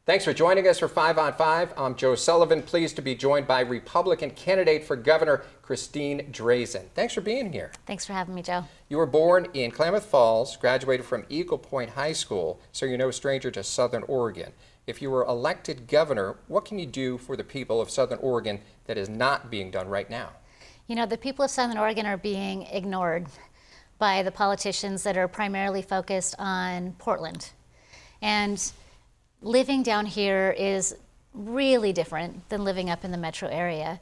Thanks for joining us for 5 on 5. I'm Joe Sullivan, pleased to be joined by Republican candidate for governor Christine Drazan. Thanks for being here. Thanks for having me, Joe. You were born in Klamath Falls, graduated from Eagle Point High School, so you're no stranger to Southern Oregon. If you were elected governor, what can you do for the people of Southern Oregon that is not being done right now? You know, the people of Southern Oregon are being ignored by the politicians that are primarily focused on Portland. And living down here is really different than living up in the metro area.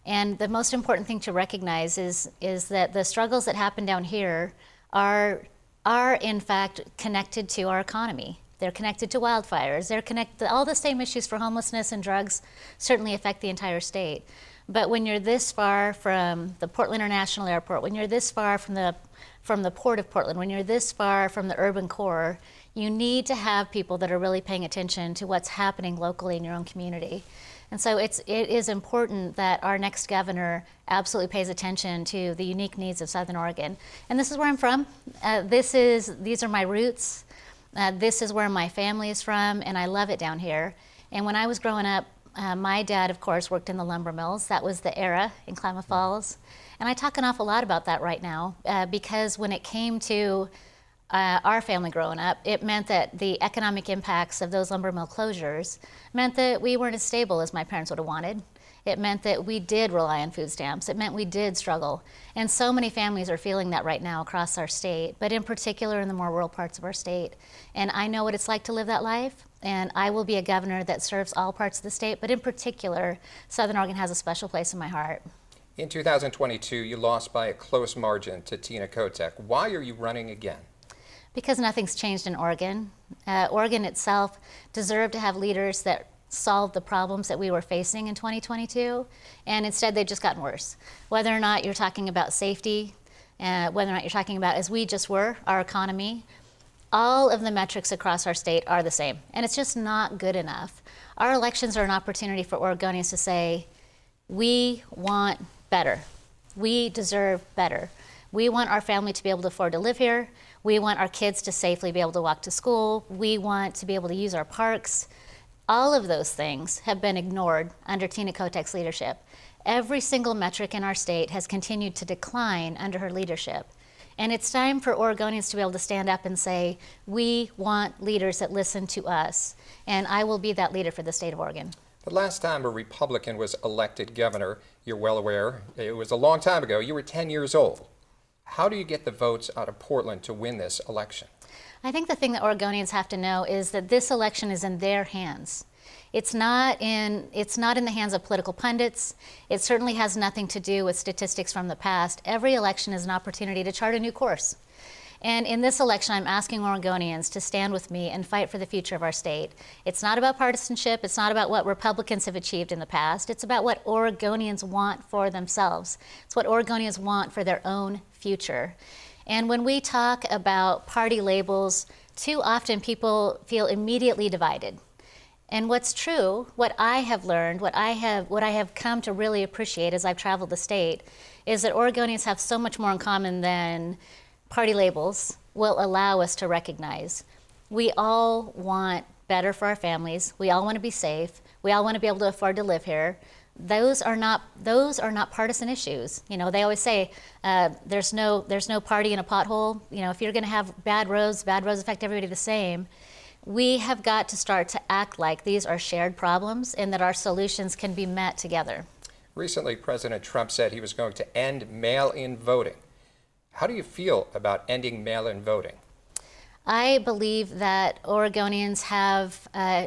And the most important thing to recognize is that the struggles that happen down here are in fact connected to our economy. They're connected to wildfires. They're connected, all the same issues for homelessness and drugs certainly affect the entire state. But when you're this far from the Portland International Airport, when you're this far from the Port of Portland, when you're this far from the urban core, you need to have people that are really paying attention to what's happening locally in your own community. And so it is important that our next governor absolutely pays attention to the unique needs of Southern Oregon. And this is where I'm from. These are my roots. This is where my family is from, and I love it down here. And when I was growing up, my dad, of course, worked in the lumber mills. That was the era in Klamath Falls. And I talk an awful lot about that right now because when it came to our family growing up, it meant that the economic impacts of those lumber mill closures meant that we weren't as stable as my parents would have wanted. It meant that we did rely on food stamps. It meant we did struggle. And so many families are feeling that right now across our state, but in particular in the more rural parts of our state. And I know what it's like to live that life, and I will be a governor that serves all parts of the state, but in particular, Southern Oregon has a special place in my heart. In 2022, you lost by a close margin to Tina Kotek. Why are you running again? Because nothing's changed in Oregon. Oregon itself deserved to have leaders that solved the problems that we were facing in 2022, and instead they've just gotten worse. Whether or not you're talking about safety, whether or not you're talking about, as we just were, our economy, all of the metrics across our state are the same, and it's just not good enough. Our elections are an opportunity for Oregonians to say, we want better. We deserve better. We want our family to be able to afford to live here. We want our kids to safely be able to walk to school. We want to be able to use our parks. All of those things have been ignored under Tina Kotek's leadership. Every single metric in our state has continued to decline under her leadership. And it's time for Oregonians to be able to stand up and say, we want leaders that listen to us. And I will be that leader for the state of Oregon. The last time a Republican was elected governor, you're well aware, it was a long time ago. You were 10 years old. How do you get the votes out of Portland to win this election? I think the thing that Oregonians have to know is that this election is in their hands. It's not in the hands of political pundits. It certainly has nothing to do with statistics from the past. Every election is an opportunity to chart a new course. And in this election, I'm asking Oregonians to stand with me and fight for the future of our state. It's not about partisanship. It's not about what Republicans have achieved in the past. It's about what Oregonians want for themselves. It's what Oregonians want for their own future. And when we talk about party labels, too often people feel immediately divided. And what's true, what I have learned, what I have come to really appreciate as I've traveled the state, is that Oregonians have so much more in common than party labels will allow us to recognize. We all want better for our families. We all want to be safe. We all want to be able to afford to live here. Those are not partisan issues. You know, they always say there's no party in a pothole. You know, if you're going to have bad roads affect everybody the same. We have got to start to act like these are shared problems and that our solutions can be met together. Recently, President Trump said he was going to end mail-in voting. How do you feel about ending mail-in voting? I believe that Oregonians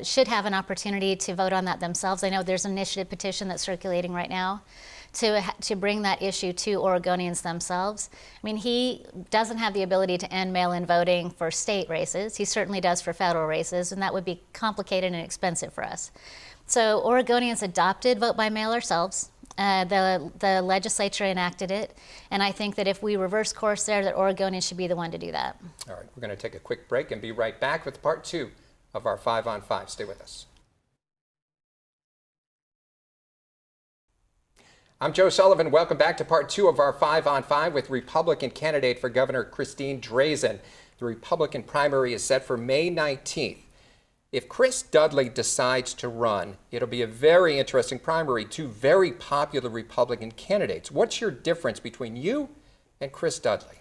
should have an opportunity to vote on that themselves. I know there's an initiative petition that's circulating right now to bring that issue to Oregonians themselves. I mean, he doesn't have the ability to end mail-in voting for state races. He certainly does for federal races, and that would be complicated and expensive for us. So Oregonians adopted vote by mail ourselves. The legislature enacted it, and I think that if we reverse course there, that Oregonians should be the one to do that. All right, we're going to take a quick break and be right back with part 2 of our 5 on 5. Stay with us. I'm Joe Sullivan. Welcome back to part 2 of our 5 on 5 with Republican candidate for Governor Christine Drazan. The Republican primary is set for May 19th. If Chris Dudley decides to run, it'll be a very interesting primary, two very popular Republican candidates. What's your difference between you and Chris Dudley?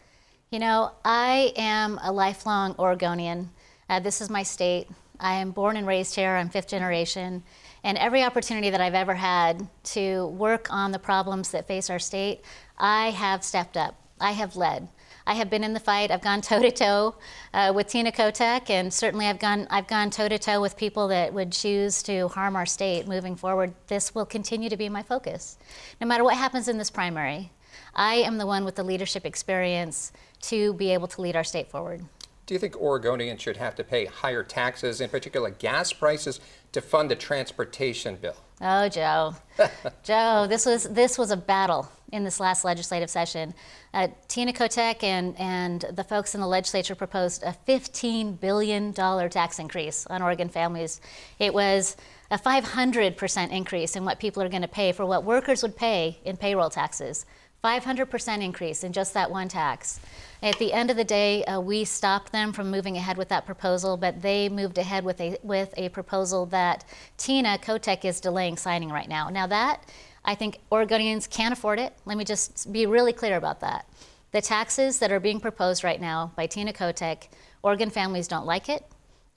You know, I am a lifelong Oregonian. This is my state. I am born and raised here. I'm fifth generation. And every opportunity that I've ever had to work on the problems that face our state, I have stepped up. I have led. I have been in the fight. I've gone toe-to-toe with Tina Kotek, and certainly I've gone toe-to-toe with people that would choose to harm our state moving forward. This will continue to be my focus. No matter what happens in this primary, I am the one with the leadership experience to be able to lead our state forward. Do you think Oregonians should have to pay higher taxes, in particular gas prices, to fund the transportation bill? Oh, Joe. Joe, this was a battle in this last legislative session. Tina Kotek and the folks in the legislature proposed a $15 billion tax increase on Oregon families. It was a 500% increase in what people are going to pay for what workers would pay in payroll taxes. 500% increase in just that one tax. At the end of the day, we stopped them from moving ahead with that proposal, but they moved ahead with a proposal that Tina Kotek is delaying signing right now. Now that, I think Oregonians can't afford it. Let me just be really clear about that. The taxes that are being proposed right now by Tina Kotek, Oregon families don't like it,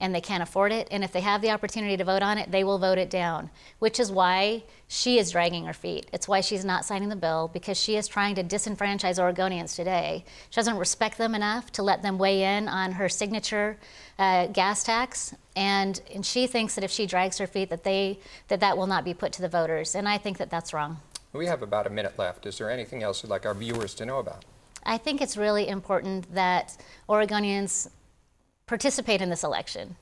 and they can't afford it, and if they have the opportunity to vote on it, they will vote it down, which is why she is dragging her feet. It's why she's not signing the bill, because she is trying to disenfranchise Oregonians today. She doesn't respect them enough to let them weigh in on her signature gas tax, and she thinks that if she drags her feet, that will not be put to the voters, and I think that that's wrong. We have about a minute left. Is there anything else you'd like our viewers to know about? I think it's really important that Oregonians participate in this election.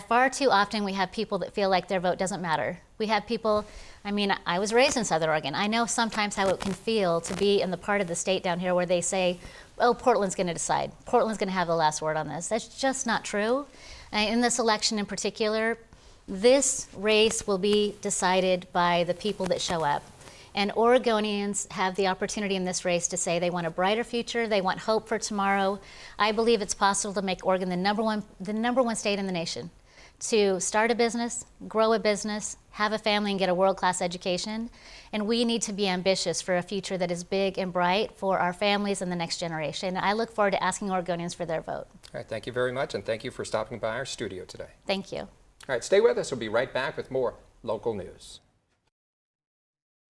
Far too often we have people that feel like their vote doesn't matter. We have people, I was raised in Southern Oregon. I know sometimes how it can feel to be in the part of the state down here where they say, oh, Portland's going to decide. Portland's going to have the last word on this. That's just not true. In this election in particular, this race will be decided by the people that show up. And Oregonians have the opportunity in this race to say they want a brighter future, they want hope for tomorrow. I believe it's possible to make Oregon the number one state in the nation, to start a business, grow a business, have a family, and get a world-class education. And we need to be ambitious for a future that is big and bright for our families and the next generation. I look forward to asking Oregonians for their vote. All right, thank you very much, and thank you for stopping by our studio today. Thank you. All right, stay with us. We'll be right back with more local news.